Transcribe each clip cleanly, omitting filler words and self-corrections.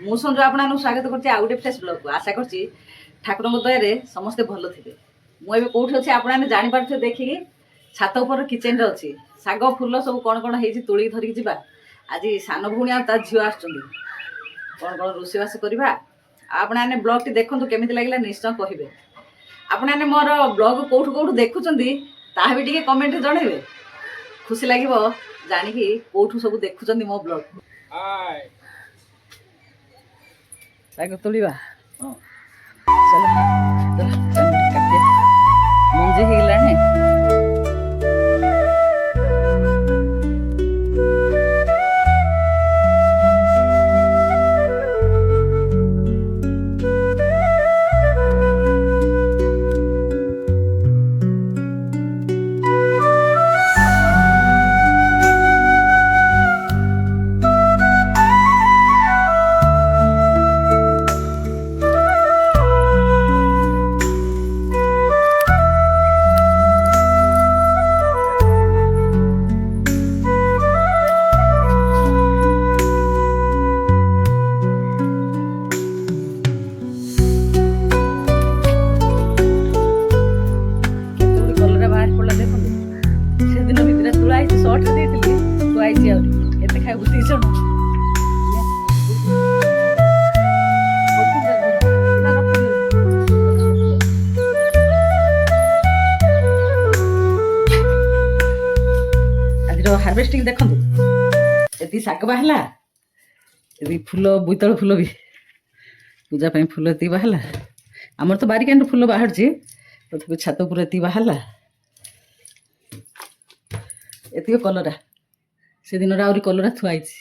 ମୁଁ ସଞ୍ଜୁ ଆପଣଙ୍କୁ ସ୍ୱାଗତ କରୁଛି ଆଉ ଗୋଟେ ଫ୍ରେଶ୍ ବ୍ଲଗକୁ। ଆଶା କରୁଛି ଠାକୁରଙ୍କ ଦୟାରେ ସମସ୍ତେ ଭଲ ଥିବେ। ମୁଁ ଏବେ କେଉଁଠି ଅଛି ଆପଣମାନେ ଜାଣିପାରୁଥିବେ ଦେଖିକି। ଛାତ ଉପର କିଚେନ୍ରେ ଅଛି। ଶାଗ ଫୁଲ ସବୁ କ'ଣ କ'ଣ ହେଇଛି ତୋଳିକି ଧରିକି ଯିବା। ଆଜି ସାନ ଭଉଣୀ ଆଉ ତା ଝିଅ ଆସୁଛନ୍ତି। କ'ଣ କ'ଣ ରୋଷେଇବାସ କରିବା। ଆଉ ଆପଣମାନେ ବ୍ଲଗ୍ଟି ଦେଖନ୍ତୁ କେମିତି ଲାଗିଲା ନିଶ୍ଚୟ କହିବେ। ଆପଣମାନେ ମୋର ବ୍ଲଗ୍ କେଉଁଠୁ କେଉଁଠୁ ଦେଖୁଛନ୍ତି ତାହା ବି ଟିକେ କମେଣ୍ଟରେ ଜଣାଇବେ। ଖୁସି ଲାଗିବ ଜାଣିକି କେଉଁଠୁ ସବୁ ଦେଖୁଛନ୍ତି ମୋ ବ୍ଲଗ୍। ଶାଗ ତୋଳିବା ଚାଲ କାଟିବା। ମଞ୍ଜି ହେଇଗଲାଣି। ସର୍ଟରେ ଦେଇଥିଲି ଖୁଆଇଛି ଆହୁରି ଏତେ ଖାଇବୁ 2 ଜଣ। ଆଜିର ହାର୍ଭେଷ୍ଟିଂ ଦେଖନ୍ତୁ। ଏତିକି ଶାଗ ବାହାରିଲା, ଏତିକି ଫୁଲ ବୋଇତାଳୁ ଫୁଲ ବି ପୂଜା ପାଇଁ ଫୁଲ ଏତିକି ବାହାରିଲା। ଆମର ତ ବାରିକାଣ୍ଡ ଫୁଲ ବାହାରୁଛି, ତଥାପି ଛାତ ଉପରେ ଏତିକି ବାହାରିଲା। ଏତିକି କଲରା, ସେଦିନର ଆହୁରି କଲରା ଥୁଆ ହେଇଛି।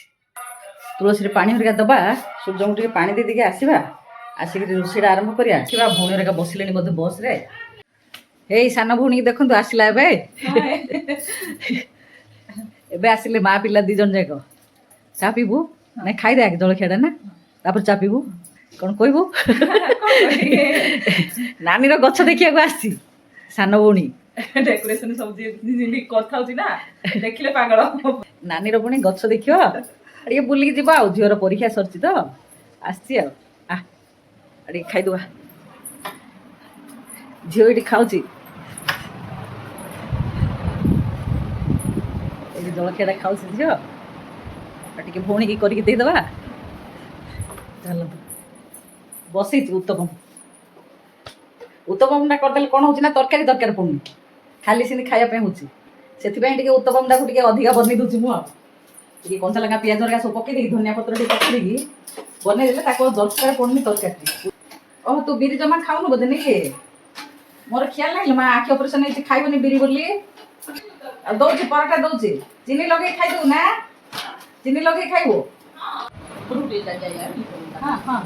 ତୁଳସୀରେ ପାଣି ହରିକା ଦେବା, ସୂର୍ଯ୍ୟଙ୍କୁ ଟିକେ ପାଣି ଦେଇଦେଇକି ଆସିବା। ଆସିକି ରୋଷେଇଟା ଆରମ୍ଭ କରିବା। ଆସିବା ଭଉଣୀ ହରିକା ବସିଲେଣି ବୋଧେ ବସ୍ରେ। ଏଇ ସାନ ଭଉଣୀକି ଦେଖନ୍ତୁ ଆସିଲା ଏବେ। ଏବେ ଆସିଲେ ମା ପିଲା 2 ଜଣ ଯାକ। ଚା ପିଇବୁ? ନାଇଁ ଖାଇଦେ ଆଗେ ଜଳଖିଆଟା ନା, ତାପରେ ଚା ପିଇବୁ। କ'ଣ କହିବୁ? ନାନୀର ଗଛ ଦେଖିବାକୁ ଆସିଛି ସାନ ଭଉଣୀ। ଡେକୋରେସନ ସବୁ କରିଥାଉଛି ନା, ଦେଖିଲେ ପାଗଳ। ନାନୀର ପୁଣି ଗଛ ଦେଖିବ, ଟିକେ ବୁଲିକି ଯିବା। ଆଉ ଝିଅର ପରୀକ୍ଷା ସରିଛି ତ ଆସିଛି ଆଉ। ଟିକେ ଖାଇଦବା। ଝିଅ ଏଠି ଖାଉଛି, ଏଠି ଜଳଖିଆଟା ଖାଉଛି ଝିଅ। ଆଉ ଟିକେ ଭଉଣୀକି କରିକି ଦେଇଦବା। ଚାଲନ୍ତୁ ବସିଛି ଉତ୍ତପମଟା କରିଦେଲେ କ'ଣ ହେଉଛି ନା ତରକାରୀ ଦରକାର ପଡ଼ୁନି, ଖାଲି ସେମିତି ଖାଇବା ପାଇଁ ହେଉଛି। ସେଥିପାଇଁ ଟିକେ ଉତ୍ତପମଟାକୁ ଟିକେ ଅଧିକା ବନେଇ ଦେଉଛି ମୁଁ। ଆଉ ଟିକେ କଞ୍ଚା ଲଙ୍କା ପିଆଜ ହରିକା ସବୁ ପକେଇ ଦେଇକି ଧନିଆ ପତ୍ର ଟିକେ ପକେଇ ଦେଇକି ବନେଇ ଦେଲେ ତାକୁ ଦରକାର ପଡ଼ୁନି ତରକାରୀ। ଓହ ତୁ ବିରି ଜମା ଖାଉନୁ ବୋଧେ ନାଇଁ? ମୋର ଖିଆଲ ନାହିଁ, ମା ଆଖି ଅପରେସନ ହେଇଛି ଖାଇବନି ବିରି ବୋଲି। ଆଉ ଦଉଛି ପରଟା ଦଉଛି, ଚିନି ଲଗେଇ ଖାଇଦେବୁ ନା, ଚିନି ଲଗେଇ ଖାଇବୁ। ହଁ ହଁ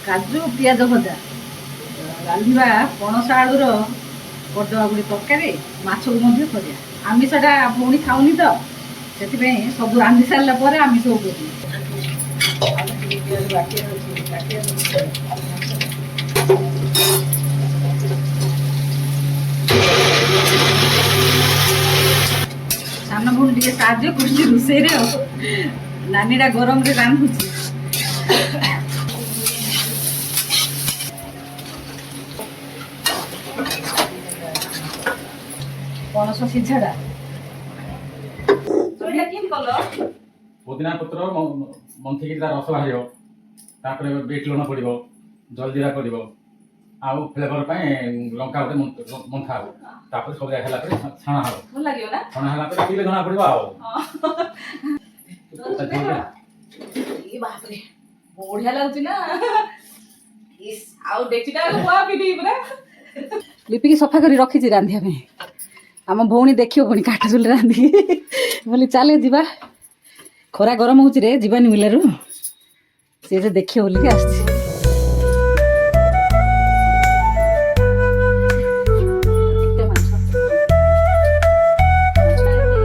କାଜୁ ପିଆଜ ଭଜା ରାନ୍ଧିବା। ପଣସ ଆଳୁର କରିଦେବା ଗୋଟେ ତରକାରୀ, ମାଛକୁ ମଧ୍ୟ କରିବା। ଆମିଷଟା ଭଉଣୀ ଖାଉନି ତ, ସେଥିପାଇଁ ସବୁ ରାନ୍ଧି ସାରିଲା ପରେ ଆମିଷକୁ କରିବି। ସାନ ଭଉଣୀ ଟିକେ ସାହାଯ୍ୟ କରୁଛି ରୋଷେଇରେ ଆଉ। ନାନୀଟା ଗରମରେ ରାନ୍ଧୁଛି। ପଣସ ସିଝାଟା କେମିତି କଲ? पुदीना पत्र मंथी तार रस बाहर तापर बीट लुण पड़ो जलजीरा पड़ो आउ फ्लेवर लंका गोटे मंथा हो तापर सब जगह छाणा हो छाणा है पीले जना पड़ो बढ़िया लगुच ना। ଇସ୍ ଆଉ ଡେକ୍ଚିଟା କୁଆ ପିଟି ପୁରା ଲିପିକି ସଫା କରି ରଖିଛି ରାନ୍ଧିବା ପାଇଁ। ଆମ ଭଉଣୀ ଦେଖିବ ପୁଣି କାଠ ଚୁଲି ରାନ୍ଧିକି ବୋଲି ଚାଲେ ଯିବା। ଖରା ଗରମ ହଉଛି ରେ ଯିବାନି ବିଲରୁ ସିଏ ଯେ ଦେଖିବ ବୋଲିକି ଆସିଛି।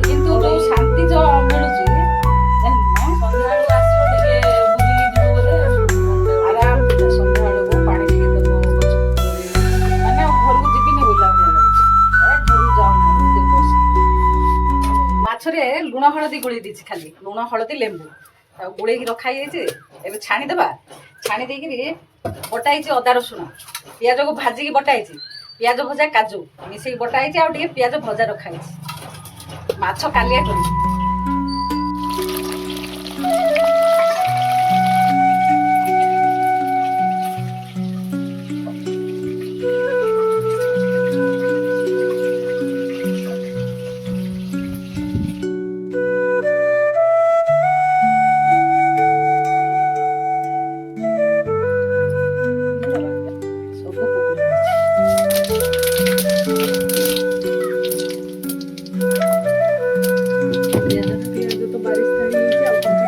କିନ୍ତୁ ଯୋଉ ଶାନ୍ତି ଯୋଉ ମିଳୁଛି ସନ୍ଧ୍ୟାବେଳକୁ ଆସିବ ଟିକେ ବୁଲିକି ଯିବ ବୋଲେ ଆରାମ ସନ୍ଧ୍ୟାବେଳକୁ ପାଣି ଟିକେ ଦେବ ମାନେ ଘରକୁ ଯିବିନି ବୁଲା ଘରକୁ ଯାଉନାହାନ୍ତି ବସି। ମାଛରେ ଲୁଣ ହଳଦୀ ଗୋଳେଇ ଦେଇଛି, ଖାଲି ଲୁଣ ହଳଦୀ ଲେମ୍ବୁ ଆଉ ଗୋଳେଇକି ରଖା ହେଇଯାଇଛି। ଏବେ ଛାଣିଦେବା। ଛାଣି ଦେଇକିରି ବଟା ହେଇଛି ଅଦା ରସୁଣ ପିଆଜକୁ ଭାଜିକି ବଟା ହେଇଛି। ପିଆଜ ଭଜା କାଜୁ ମିଶେଇକି ବଟା ହେଇଛି। ଆଉ ଟିକେ ପିଆଜ ଭଜା ରଖା ହେଇଛି। ମାଛ କାଲିଆ କରିଛି। ସବୁ ପିଆଜ ତ ବାରିଶ ହେଇଯାଇଛି। ଆଉ କଞ୍ଚା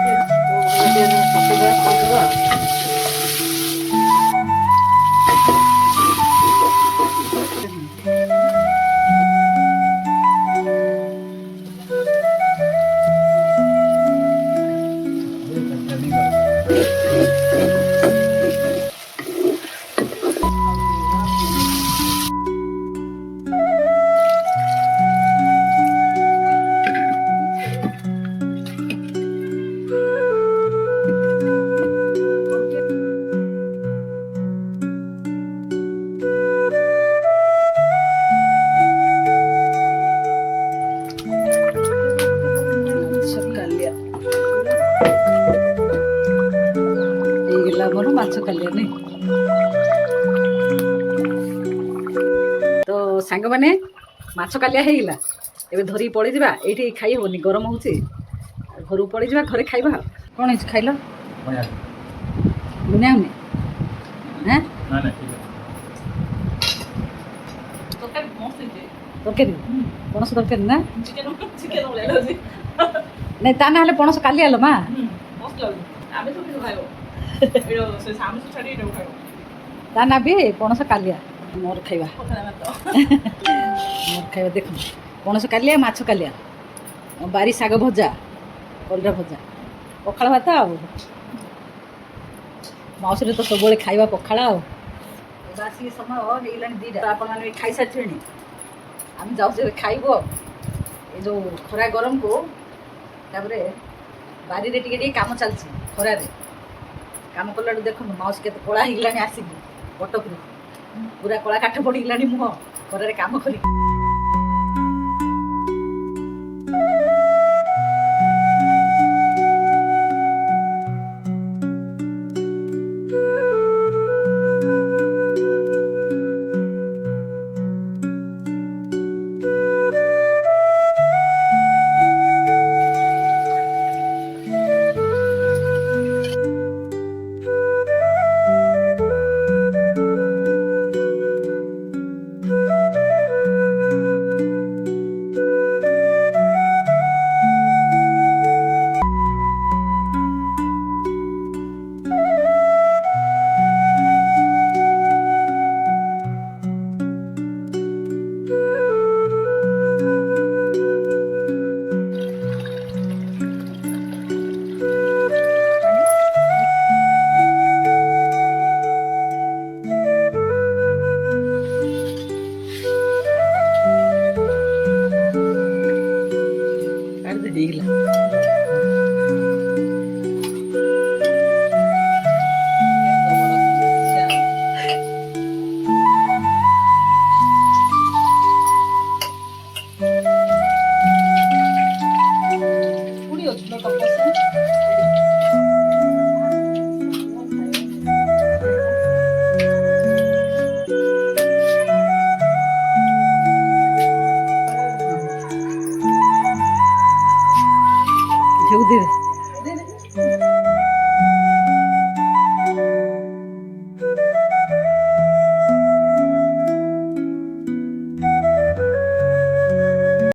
ହେଇଗଲା ମୋର ମାଛ କାଲିଆ ନାଇଁ। ତ ସାଙ୍ଗମାନେ ମାଛ କାଲିଆ ହେଇଗଲା। ଏବେ ଧରିକି ପଳେଇଯିବା। ଏଇଠି ଖାଇ ହବନି, ଗରମ ହଉଛି। ଘରକୁ ପଳେଇଯିବା, ଘରେ ଖାଇବା। କ'ଣ ହେଇଛି ଖାଇଲ? ବୁନିଆ ହଉନି ହଁ ତରକାରୀ ମସ୍ତ ହେଇଛି। ତରକାରୀ ପଣସ ତରକାରୀ ନା ଚିକେନ ଭଳିଆ ଲାଗୁଛି। ନାଇଁ ତା ନା ହେଲେ ପଣସ କାଲିଆ ଲୋ ମା। ମସ୍ତ ଲାଗୁଛି। ଆମେ ସବୁ କିଛି ଖାଇବ ସେ ଆମିଷ ଛାଡ଼ି ଏଇଟାକୁ ଖାଇବ। ତା ନା ବି ପଣସ କାଲିଆ। ମୋର ଖାଇବା କଥା ନା ତ ମୋର ଖାଇବା ଦେଖ। ପଣସ କାଲିଆ, ମାଛ କାଲିଆ, ବାରି ଶାଗ ଭଜା, କଲରା ଭଜା, ପଖାଳ ଭାତ। ଆଉ ମାଉସୀରେ ତ ସବୁବେଳେ ଖାଇବା ପଖାଳ। ଆଉ ଏବେ ଆସିକି ସମୟ ହେଇଗଲାଣି 2ଟା। ଆପଣମାନେ ବି ଖାଇସାରିଥିବେଣି। ଆମେ ଯାଉଛୁ ଏବେ ଖାଇବୁ। ଆଉ ଏ ଯେଉଁ ଖରା ଗରମକୁ ତାପରେ ବାରିରେ ଟିକେ ଟିକେ କାମ ଚାଲିଛି। ଖରାରେ କାମ କଲାଠୁ ଦେଖନ୍ତୁ ମାଉସୀ କେତେ କଳା ହେଇଗଲାଣି। ଆସିକି କଟକରୁ ପୁରା କଳା କାଠ ପଡ଼ିଗଲାଣି ମୁହଁ ଖରାରେ କାମ କରି।